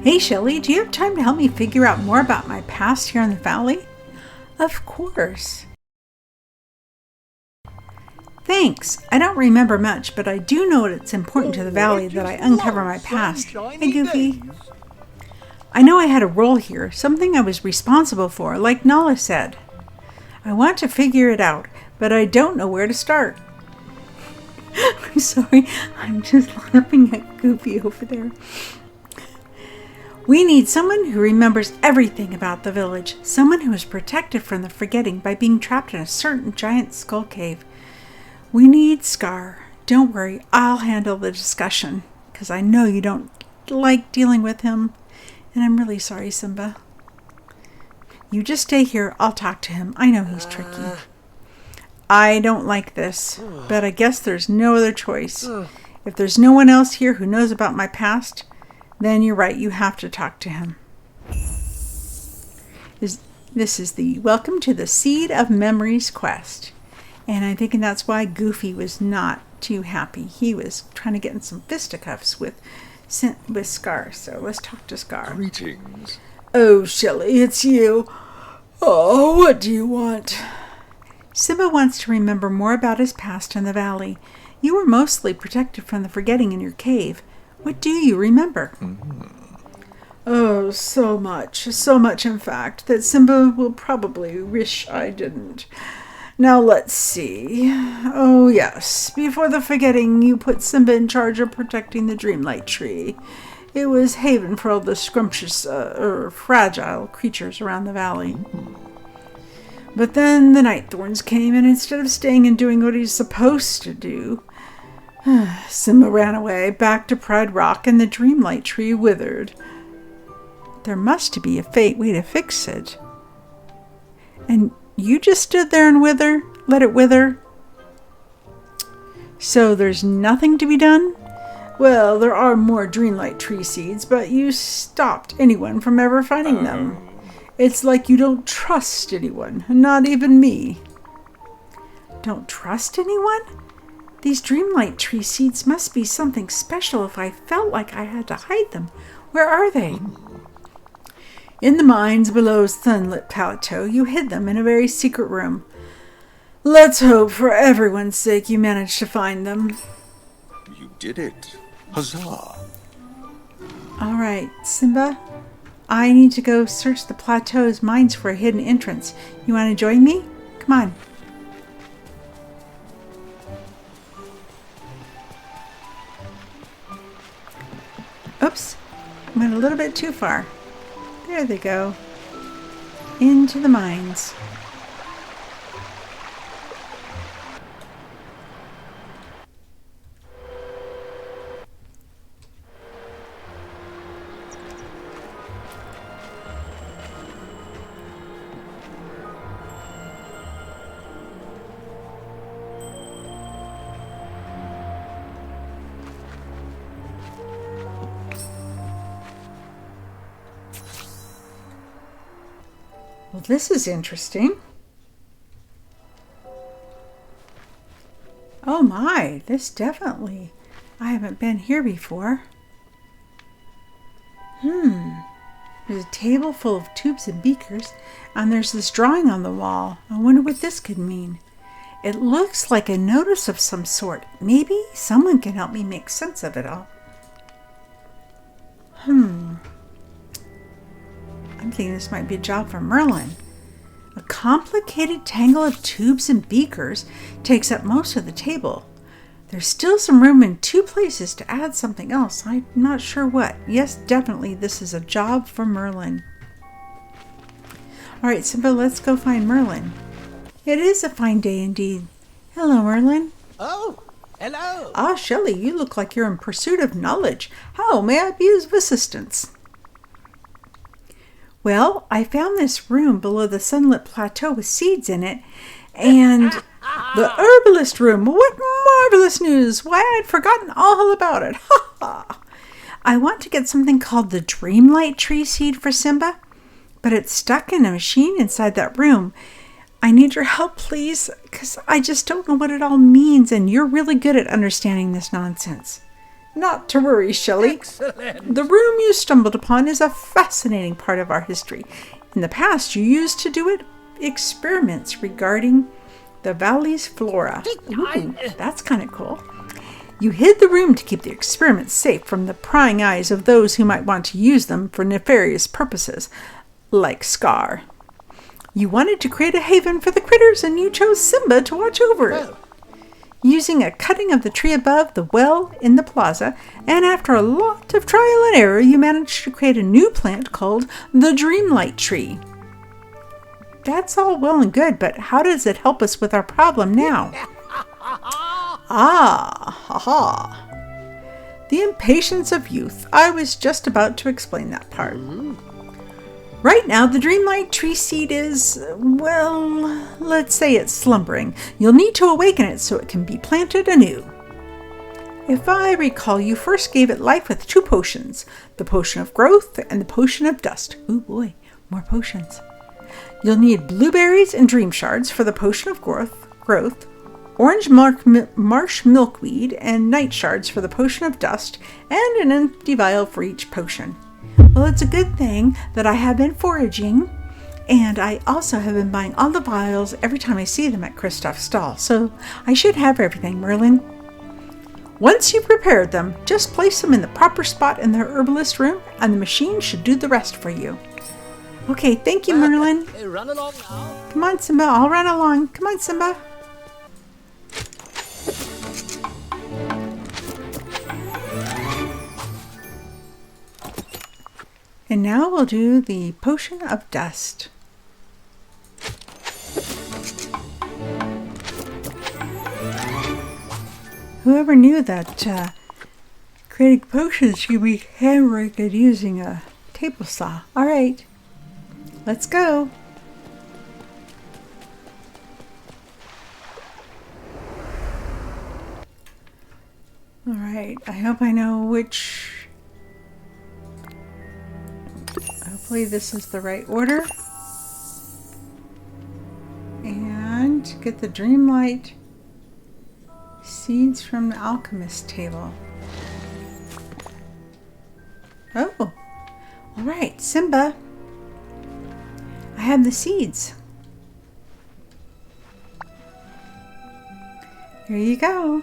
Hey Shelly, do you have time to help me figure out more about my past here in the valley? Of course. Thanks. I don't remember much, but I do know it's important to the valley that I uncover my past. Hey Goofy. I know I had a role here, something I was responsible for, like Nala said. I want to figure it out, but I don't know where to start. I'm sorry, I'm just laughing at Goofy over there. We need someone who remembers everything about the village, someone who is protected from the forgetting by being trapped in a certain giant skull cave. We need Scar. Don't worry, I'll handle the discussion, because I know you don't like dealing with him, and I'm really sorry, Simba. You just stay here, I'll talk to him. I know he's tricky. I don't like this, but I guess there's no other choice. If there's no one else here who knows about my past, then you're right, you have to talk to him. This is the Welcome to the Seed of Memories quest. And I'm thinking that's why Goofy was not too happy. He was trying to get in some fisticuffs with Scar. So let's talk to Scar. Greetings. Oh, Shelly, it's you. Oh, what do you want? Simba wants to remember more about his past in the valley. You were mostly protected from the forgetting in your cave. What do you remember? Oh, so much in fact, that Simba will probably wish I didn't. Now let's see. Oh yes, before the forgetting, you put Simba in charge of protecting the Dreamlight tree. It was haven for all the scrumptious, fragile creatures around the valley. But then the night thorns came, and instead of staying and doing what he's supposed to do, Simba ran away back to Pride Rock, and the Dreamlight tree withered. There must be a way to fix it. And you just stood there and let it wither? So there's nothing to be done? Well, there are more Dreamlight tree seeds, but you stopped anyone from ever finding them. It's like you don't trust anyone, not even me. Don't trust anyone? These Dreamlight tree seeds must be something special if I felt like I had to hide them. Where are they? In the mines below Sunlit Plateau, you hid them in a very secret room. Let's hope for everyone's sake you managed to find them. You did it. Huzzah. All right, Simba, I need to go search the plateau's mines for a hidden entrance. You want to join me? Come on. Oops, went a little bit too far. There they go. Into the mines. Well, this is interesting. Oh my, this definitely. I haven't been here before. There's a table full of tubes and beakers, and there's this drawing on the wall. I wonder what this could mean. It looks like a notice of some sort. Maybe someone can help me make sense of it all. I'm thinking this might be a job for Merlin. A complicated tangle of tubes and beakers takes up most of the table. There's still some room in two places to add something else. I'm not sure what. Yes, definitely this is a job for Merlin. All right, Simba, let's go find Merlin. It is a fine day indeed. Hello, Merlin. Oh, hello. Ah, Shelly, you look like you're in pursuit of knowledge. How may I be of assistance? Well, I found this room below the Sunlit Plateau with seeds in it, and the herbalist room. What marvelous news! Why, I'd forgotten all about it. Ha ha! I want to get something called the Dreamlight tree seed for Simba, but it's stuck in a machine inside that room. I need your help, please, because I just don't know what it all means, and you're really good at understanding this nonsense. Not to worry, Shelley. Excellent. The room you stumbled upon is a fascinating part of our history. In the past, you used to do experiments regarding the valley's flora. Ooh, that's kind of cool. You hid the room to keep the experiments safe from the prying eyes of those who might want to use them for nefarious purposes, like Scar. You wanted to create a haven for the critters, and you chose Simba to watch over it. Well, Using a cutting of the tree above the well in the plaza, and after a lot of trial and error, you managed to create a new plant called the Dreamlight tree. That's all well and good, but how does it help us with our problem now? Ha. The impatience of youth. I was just about to explain that part. Right now, the Dreamlight tree seed is, well, let's say it's slumbering. You'll need to awaken it so it can be planted anew. If I recall, you first gave it life with 2 potions, the potion of growth and the potion of dust. Ooh boy, more potions. You'll need blueberries and dream shards for the potion of growth, orange marsh milkweed and night shards for the potion of dust, and an empty vial for each potion. Well, it's a good thing that I have been foraging, and I also have been buying all the vials every time I see them at Kristoff's stall, so I should have everything, Merlin. Once you've prepared them, just place them in the proper spot in the herbalist room, and the machine should do the rest for you. Okay, thank you, Merlin. run along now. Come on, Simba, I'll run along. Come on, Simba. And now we'll do the potion of dust. Whoever knew that creating potions could be handworked using a table saw. All right, let's go. All right, I hope I know which. Hopefully this is the right order. And get the Dreamlight seeds from the alchemist table. Oh, all right, Simba. I have the seeds. Here you go.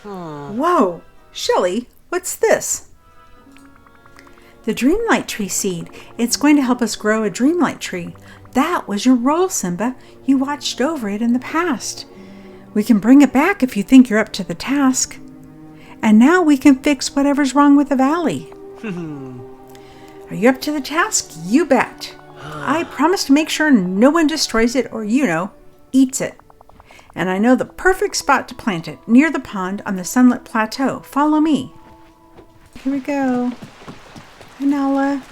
Whoa, Shelley, what's this? The Dreamlight tree seed. It's going to help us grow a Dreamlight tree. That was your role, Simba. You watched over it in the past. We can bring it back if you think you're up to the task. And now we can fix whatever's wrong with the valley. Are you up to the task? You bet. I promise to make sure no one destroys it or, eats it. And I know the perfect spot to plant it, near the pond on the Sunlit Plateau. Follow me. Here we go. Hi, Nala.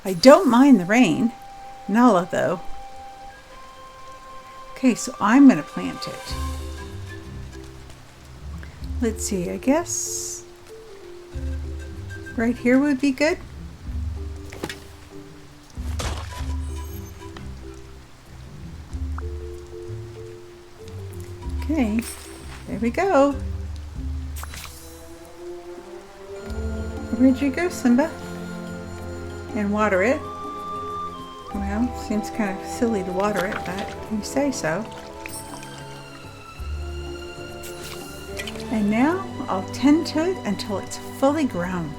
I don't mind the rain. Nala, though. Okay, so I'm going to plant it. Let's see, I guess right here would be good. Okay, there we go. Where'd you go, Simba? And water it. Well, seems kind of silly to water it, but you say so. And now I'll tend to it until it's fully grown.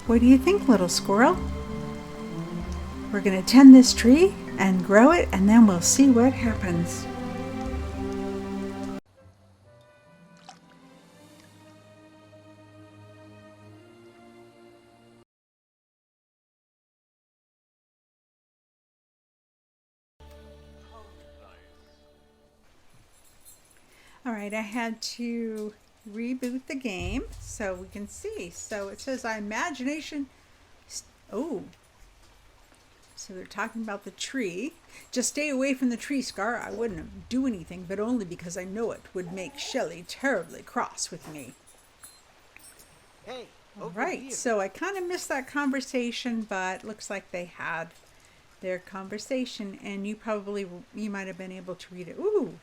What do you think, little squirrel? We're going to tend this tree and grow it, and then we'll see what happens. All right, I had to reboot the game so we can see. So it says imagination. Oh, so they're talking about the tree. Just stay away from the tree, Scar. I wouldn't do anything, but only because I know it would make Shelley terribly cross with me. Hey, All right, so I kind of missed that conversation, but looks like they had their conversation, and you might have been able to read it. Ooh,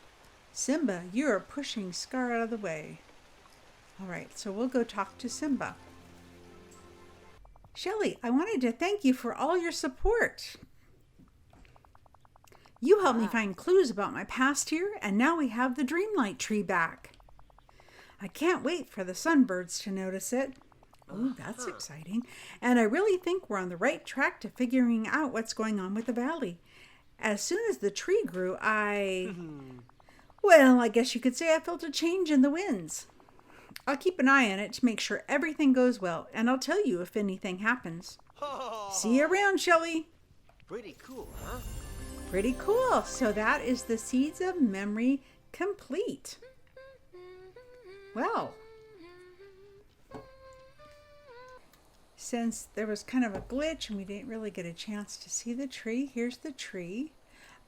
Simba, you are pushing Scar out of the way. All right, so we'll go talk to Simba. Shelli, I wanted to thank you for all your support. You helped me find clues about my past here, and now we have the Dreamlight tree back. I can't wait for the sunbirds to notice it. Oh, that's exciting. And I really think we're on the right track to figuring out what's going on with the valley. As soon as the tree grew, well, I guess you could say I felt a change in the winds. I'll keep an eye on it to make sure everything goes well, and I'll tell you if anything happens. See you around, Shelli. Pretty cool, huh? Pretty cool. So that is the Seeds of Memory complete. Well, since there was kind of a glitch and we didn't really get a chance to see the tree, here's the tree.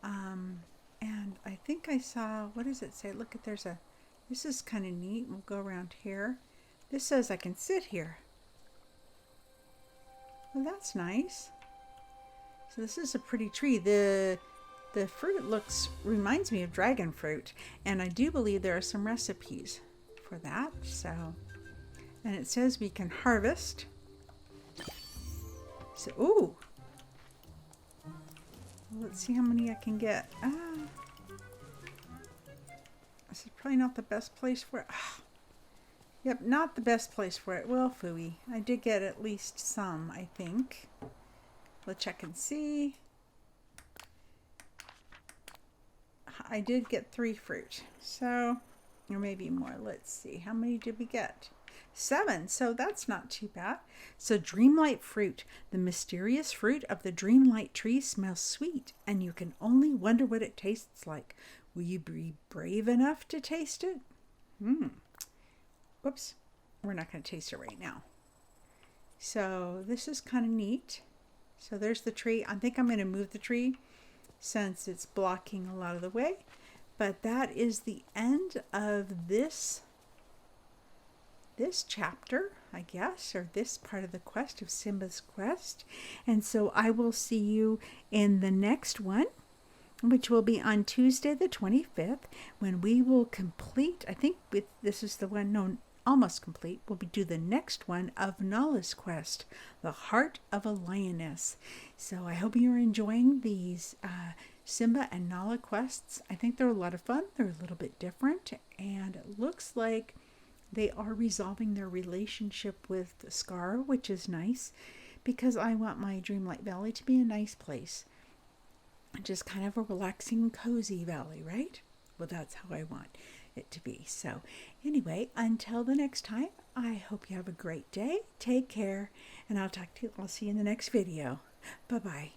And I think I saw, what does it say? Look, this is kind of neat. We'll go around here. This says I can sit here. Well, that's nice. So this is a pretty tree. The fruit reminds me of dragon fruit, and I do believe there are some recipes for that. So, and it says we can harvest. So, ooh. Let's see how many I can get. This is probably not the best place for it. Yep, not the best place for it. Well, phooey. I did get at least some, I think. Let's check and see. I did get 3 fruit. So, or maybe more. Let's see. How many did we get? 7. So that's not too bad. So Dreamlight fruit. The mysterious fruit of the Dreamlight tree smells sweet, and you can only wonder what it tastes like. Will you be brave enough to taste it? Whoops. We're not going to taste it right now. So this is kind of neat. So there's the tree. I think I'm going to move the tree since it's blocking a lot of the way. But that is the end of this chapter, I guess, or this part of the quest of Simba's quest. And so I will see you in the next one, which will be on Tuesday the 25th, when we will complete, I think this is the one, no, almost complete. We'll do the next one of Nala's quest, the Heart of a Lioness. So I hope you're enjoying these Simba and Nala quests. I think they're a lot of fun. They're a little bit different, and it looks like they are resolving their relationship with Scar, which is nice, because I want my Dreamlight Valley to be a nice place. Just kind of a relaxing, cozy valley, right? Well, that's how I want it to be. So anyway, until the next time, I hope you have a great day. Take care, and I'll see you in the next video. Bye-bye.